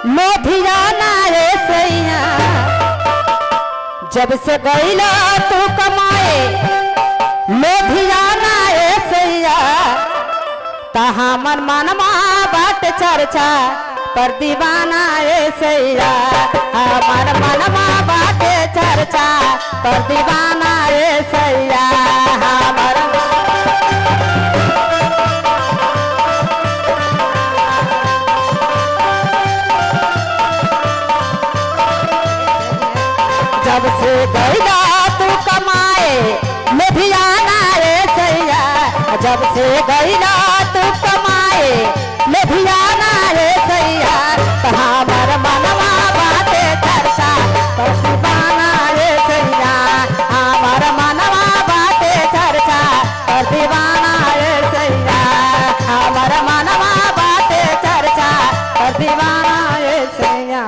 लोधियाना रे सैया जब से गईला तू कमाए लोधियाना रे सैया तहा मन मनमा बाट चर्चा पर दीवाना रे सैया हमर मनमा बाट चर्चा पर दीवाना रे सैया हमर जब से गईला तू कमाए लुधियाना रे सैया जब से गईला तू कमाए लुधियाना रे सैया हमर मनवा बाटे चर्चा पर दीवाना रे सैया हमर मनवा बाटे चर्चा पर दीवाना रे सैया हमर मनवा बाटे चर्चा पर दीवाना रे सैया।